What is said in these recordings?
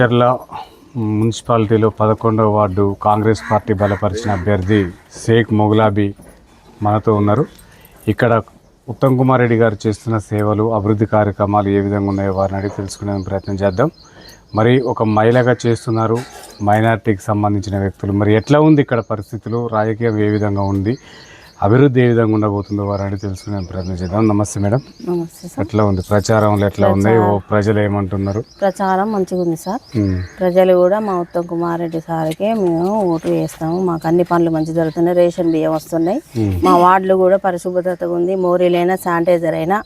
కేరళ మున్సిపాలిటీలో 11వ ward Congress party బలపరిచిన అభ్యర్థి షేక్ మొగులాబీ మనతో ఉన్నారు. ఇక్కడ ఉత్తమ్ కుమార్ రెడ్డి గారు చేస్తున్న సేవలు, అభివృద్ధి కార్యక్రమాలు ఏ విధంగా ఉన్నాయో వారిని అడిగి తెలుసుకునే ప్రయత్నం చేద్దాం. మరి ఒక మహిళగా చేస్తున్నారు, మైనారిటీకి సంబంధించిన వ్యక్తులు. మరి ఎట్లా ఉంది ఇక్కడ పరిస్థితులు, రాజకీయం ఏ విధంగా ఉంది, అభివృద్ధి ఏ విధంగా ఉండబోతుందో వారిని తెలుసుకునే ప్రయత్నం చేద్దాం. నమస్తే మేడం. నమస్తే సార్. ఎట్లా ఉంది ప్రచారంలో, ఎట్లా ఉంది, ప్రజలు ఏమంటున్నారు? ప్రచారం మంచిగా ఉంది సార్. ప్రజలు కూడా మా ఉత్తమ్ కుమార్ రెడ్డి సార్కే మేము ఓటు వేస్తాము. మాకు అన్ని పనులు మంచి జరుగుతున్నాయి. రేషన్ బియ్యం వస్తున్నాయి. మా వార్డులు కూడా పరిశుభ్రతగా ఉంది. మోరీలైనా శానిటైజర్ అయినా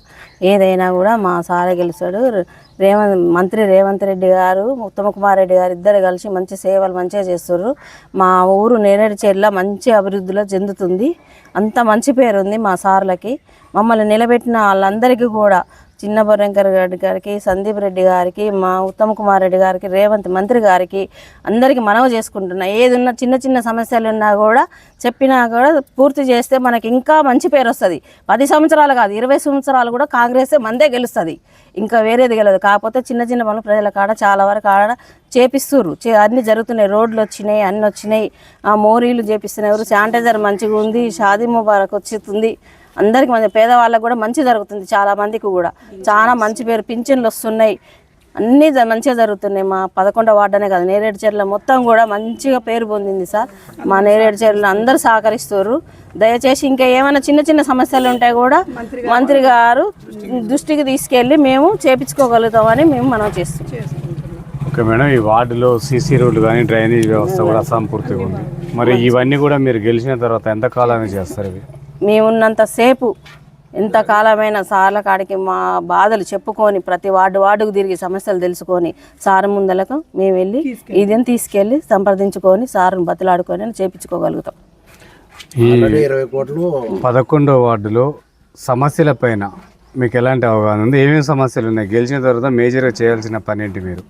ఏదైనా కూడా మా సారే గెలుస్తాడు. మంత్రి రేవంత్ రెడ్డి గారు, ఉత్తమ్ కుమార్ రెడ్డి గారు ఇద్దరు కలిసి మంచి సేవలు మంచిగా చేస్తున్నారు. మా ఊరు నేరేడుచెర్ల మంచి అభివృద్ధిలో చెందుతుంది. అంత మంచి పేరు ఉంది మా సార్లకి. మమ్మల్ని నిలబెట్టిన వాళ్ళందరికీ కూడా, చిన్న బొర్రంకర్ రెడ్డి గారికి, సందీప్ రెడ్డి గారికి, మా ఉత్తమ్ కుమార్ రెడ్డి గారికి, రేవంత్ మంత్రి గారికి అందరికీ మనవి చేసుకుంటున్నా. ఏదున్నా చిన్న చిన్న సమస్యలు ఉన్నా కూడా చెప్పినా కూడా పూర్తి చేస్తే మనకి ఇంకా మంచి పేరు వస్తుంది. 10 సంవత్సరాలు కాదు, 20 సంవత్సరాలు కూడా కాంగ్రెసే మందే గెలుస్తుంది. ఇంకా వేరేది గెలదు. కాకపోతే చిన్న చిన్న పనులు ప్రజల కాడ చాలా వరకు ఆడ చేపిస్తుర్రు. అన్నీ జరుగుతున్నాయి. రోడ్లు వచ్చినాయి, అన్నీ వచ్చినాయి. మోరీలు చేపిస్తున్నారు. శానిటైజర్ మంచిగా ఉంది. షాదీ ముబారక్ వచ్చేస్తుంది. అందరికి మంచి, పేదవాళ్ళకు కూడా మంచి జరుగుతుంది. చాలా మందికి కూడా చాలా మంచి పేరు, పింఛన్లు వస్తున్నాయి. అన్నీ మంచిగా జరుగుతున్నాయి. మా 11వ వార్డు అనే కాదు, నేరేడుచెర్ల మొత్తం కూడా మంచిగా పేరు పొందింది సార్. మా నేరేడుచెర్ల అందరూ సహకరిస్తారు. దయచేసి ఇంకా ఏమైనా చిన్న చిన్న సమస్యలు ఉంటాయి కూడా మంత్రి గారు దృష్టికి తీసుకెళ్ళి మేము చేపించుకోగలుగుతామని మేము మనం చేస్తున్నాం. ఓకే మేడం, ఈ వార్డులో సీసీ రోడ్లు కానీ డ్రైనేజ్ వ్యవస్థ కూడా అసంపూర్తిగా ఉంది. మరి ఇవన్నీ కూడా మీరు గెలిచిన తర్వాత ఎంతకాలాన్ని చేస్తారు? ఇవి మేమున్నంతసేపు ఎంతకాలమైన సార్ల కాడికి మా బాధలు చెప్పుకొని, ప్రతి వార్డుకు తిరిగి సమస్యలు తెలుసుకొని సార్ ముందలకు మేము వెళ్ళి ఇదేం తీసుకెళ్ళి సంప్రదించుకొని సార్ను బతిలాడుకొని చేపించుకోగలుగుతాం. ఈ 11వ వార్డులో సమస్యల పైన మీకు ఎలాంటి అవగాహన ఉంది? ఏమేమి సమస్యలు ఉన్నాయి? గెలిచిన తర్వాత మేజర్గా చేయాల్సిన పని ఏంటి? మీరు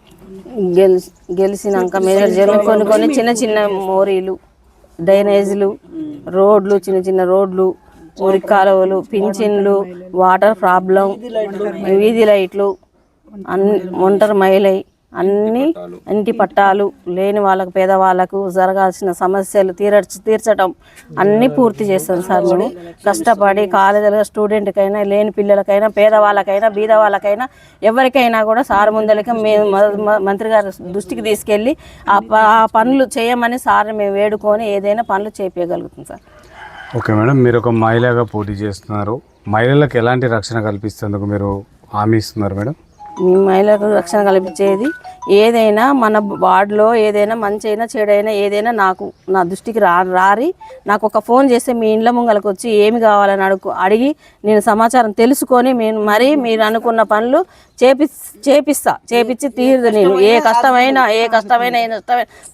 గెలిచినాక మేజర్ చేయాలి కొన్ని చిన్న చిన్న మోరీలు, డ్రైనేజీలు, రోడ్లు, చిన్న చిన్న రోడ్లు, మురికి కాలువలు, పింఛన్లు, వాటర్ ప్రాబ్లం, వీధి లైట్లు, ఒంటరి మహిళ, అన్ని ఇంటి పట్టాలు లేని వాళ్ళకు, పేదవాళ్ళకు జరగాల్సిన సమస్యలు తీర్చడం అన్నీ పూర్తి చేస్తాం సార్. మేము కష్టపడి కాలేజీలో స్టూడెంట్కైనా, లేని పిల్లలకైనా, పేదవాళ్ళకైనా, బీద వాళ్ళకైనా, ఎవరికైనా కూడా సార్ ముందలకి మేము మంత్రి గారి దృష్టికి తీసుకెళ్ళి ఆ పనులు చేయమని సార్ని మేము వేడుకొని ఏదైనా పనులు చేపించగలుగుతాం సార్. ఓకే మేడం, మీరు ఒక మహిళగా పోటీ చేస్తున్నారు. మహిళలకు ఎలాంటి రక్షణ కల్పిస్తేందుకు మీరు హామీ ఇస్తున్నారు మేడం? మహిళలకు రక్షణ కల్పించేది ఏదైనా, మన వార్డులో ఏదైనా మంచి అయినా చెడైనా ఏదైనా నా దృష్టికి రారి నాకు ఒక ఫోన్ చేస్తే మీ ఇండ్ల ముంగలకు వచ్చి ఏమి కావాలని అడిగి నేను సమాచారం తెలుసుకొని మీరు అనుకున్న పనులు చేపించి తీరుదు. నేను ఏ కష్టమైనా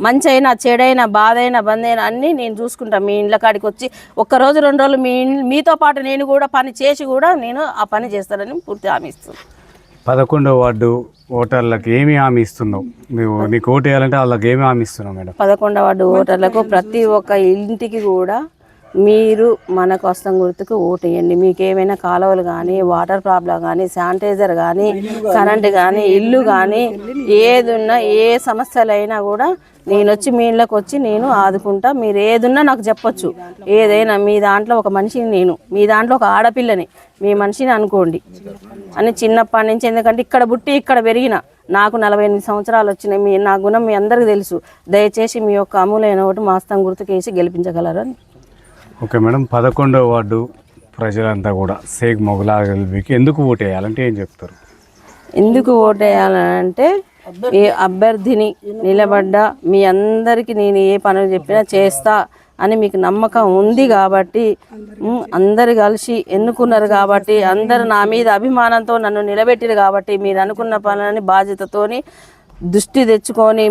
మంచి అయినా చెడైనా బాధైనా బందైనా అన్నీ నేను చూసుకుంటాను. మీ ఇండ్ల కాడికి వచ్చి 1 రోజు 2 రోజులు మీతో పాటు నేను కూడా పని చేసి కూడా నేను ఆ పని చేస్తానని పూర్తి హామీ ఇస్తున్నాను. 11వ వార్డు ఓటర్లకు ఏమి హామీ ఇస్తున్నావు? నీకు ఓటు వేయాలంటే వాళ్ళకి ఏమి హామీ ఇస్తున్నావు మేడం? 11వ వార్డు ఓటర్లకు ప్రతి ఒక్క ఇంటికి కూడా మీరు మన కోసం గుర్తుకు ఓటు వేయండి. మీకు ఏమైనా కాలువలు కానీ, వాటర్ ప్రాబ్లం కానీ, శానిటైజర్ కానీ, కరెంటు కానీ, ఇల్లు కానీ, ఏదున్నా ఏ సమస్యలైనా కూడా నేను వచ్చి మీ ఇళ్ళకి వచ్చి నేను ఆదుకుంటా. మీరు ఏదున్నా నాకు చెప్పొచ్చు. ఏదైనా మీ దాంట్లో ఒక మనిషిని, నేను మీ దాంట్లో ఒక ఆడపిల్లని, మీ మనిషిని అనుకోండి అని చిన్నప్పటి నుంచి. ఎందుకంటే ఇక్కడ పుట్టి ఇక్కడ పెరిగిన నాకు 48 సంవత్సరాలు వచ్చినాయి. నా గుణం మీ అందరికీ తెలుసు. దయచేసి మీ యొక్క అమూలైన ఓటు మాస్తం గుర్తుకేసి గెలిపించగలరని. ఓకే మేడం, 11వ వార్డు ప్రజలంతా కూడా షేక్ మొగులాబీకి ఎందుకు ఓటు వేయాలంటే ఏం చెప్తారు? ఎందుకు ఓటు వేయాలంటే ఈ అభ్యర్థిని నిలబడ్డ మీ అందరికీ నేను ఏ పనులు చెప్పినా చేస్తా అని మీకు నమ్మకం ఉంది కాబట్టి, అందరు కలిసి ఎన్నుకున్నారు కాబట్టి, అందరు నా మీద అభిమానంతో నన్ను నిలబెట్టారు కాబట్టి, మీరు అనుకున్న పనులని బాధ్యతతోని దృష్టి తెచ్చుకొని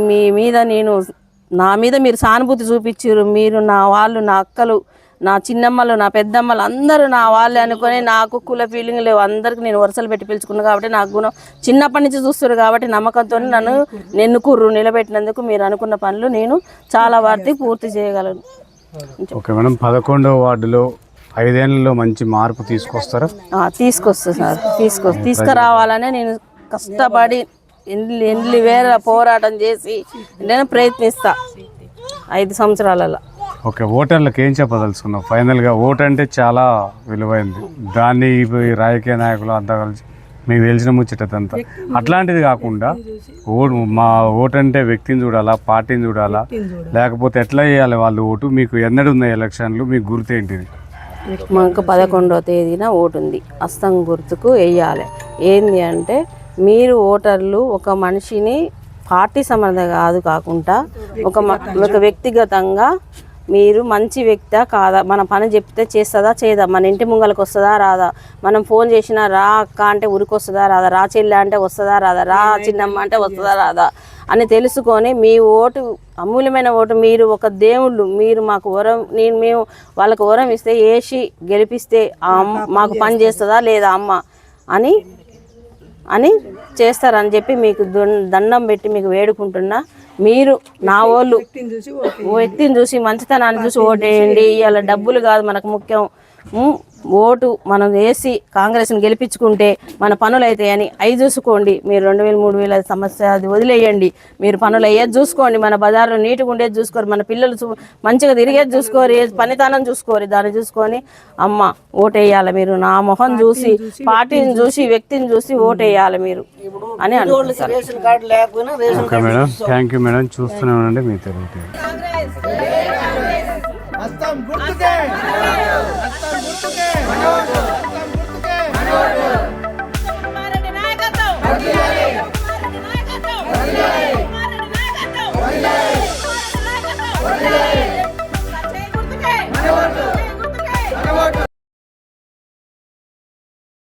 నా మీద మీరు సానుభూతి చూపించారు. మీరు నా వాళ్ళు, నా అక్కలు, నా చిన్నమ్మలు, నా పెద్దమ్మలు అందరూ నా వాళ్ళే అనుకొని, నాకు కుల ఫీలింగ్ లేవు. అందరికి నేను వరుసలు పెట్టి పిలుచుకున్నాను కాబట్టి, నాకు గుణం చిన్నప్పటి నుంచి చూస్తారు కాబట్టి నమ్మకంతో నన్ను నిలబెట్టినందుకు మీరు అనుకున్న పనులు నేను చాలా వాటికి పూర్తి చేయగలను. ఓకే మేడం, 11వ వార్డులో 5 ఏళ్లలో మంచి మార్పు తీసుకొస్తారా? తీసుకొస్తా సార్. తీసుకురావాలనే నేను కష్టపడి ఎన్ని వేల పోరాటం చేసి నేను ప్రయత్నిస్తా 5 సంవత్సరాలలో. ఓకే, ఓటర్లకు ఏం చెప్పదలుచుకున్నావు ఫైనల్గా? ఓటు అంటే చాలా విలువైంది, దాన్ని ఈ రాజకీయ నాయకులు అంతా కలిసి మీకు తెలిసిన ముచ్చటంతా అట్లాంటిది కాకుండా మా ఓటు అంటే వ్యక్తిని చూడాలా, పార్టీని చూడాలా, లేకపోతే ఎట్లా చేయాలి వాళ్ళు ఓటు? మీకు ఎన్నడూ ఉన్నాయి ఎలక్షన్లు, మీకు గుర్తేంటిది? మాకు 11వ తేదీన ఓటు ఉంది, హస్తం గుర్తుకు వేయాలి. ఏంది అంటే మీరు ఓటర్లు ఒక మనిషిని పార్టీ సంబంధం కాకుండా ఒక వ్యక్తిగతంగా మీరు మంచి వ్యక్తా కాదా, మన పని చెప్తే చేస్తుందా చేయదా, మన ఇంటి ముంగలకు వస్తుందా రాదా, మనం ఫోన్ చేసినా రా అక్క అంటే ఉరికొస్తుందా రాదా, రా చెల్లె అంటే వస్తుందా రాదా, రా చిన్నమ్మ అంటే వస్తుందా రాదా అని తెలుసుకొని మీ ఓటు అమూల్యమైన ఓటు, మీరు ఒక దేవుళ్ళు, మీరు మాకు వరం, మేము వాళ్ళకు వరం ఇస్తే వేసి గెలిపిస్తే మాకు పని చేస్తుందా లేదా అమ్మ అని చేస్తారని చెప్పి మీకు దండం పెట్టి మీకు వేడుకుంటున్నా. మీరు నా వాళ్ళు వ్యక్తిని చూసి మంచితనాన్ని చూసి ఓటేయండి. ఇవాళ డబ్బులు కాదు మనకు ముఖ్యం, ఓటు మనం వేసి కాంగ్రెస్ని గెలిపించుకుంటే మన పనులు అవుతాయని అవి చూసుకోండి. మీరు 2000 3000 సమస్య అది వదిలేయండి, మీరు పనులు అయ్యేది చూసుకోండి, మన బజార్లో నీట్గా ఉండేది చూసుకోరు, మన పిల్లలు మంచిగా తిరిగేది చూసుకోరు, పనితనం చూసుకోరు, దాన్ని చూసుకొని అమ్మ ఓటేయాలి. మీరు నా మొహం చూసి, పార్టీని చూసి, వ్యక్తిని చూసి ఓటేయాలి మీరు అని అనుకుంటున్నారు. Okay madam, thank you madam. చూస్తూనే ఉండండి మీ తెలుగు. హస్తం గుర్తుకే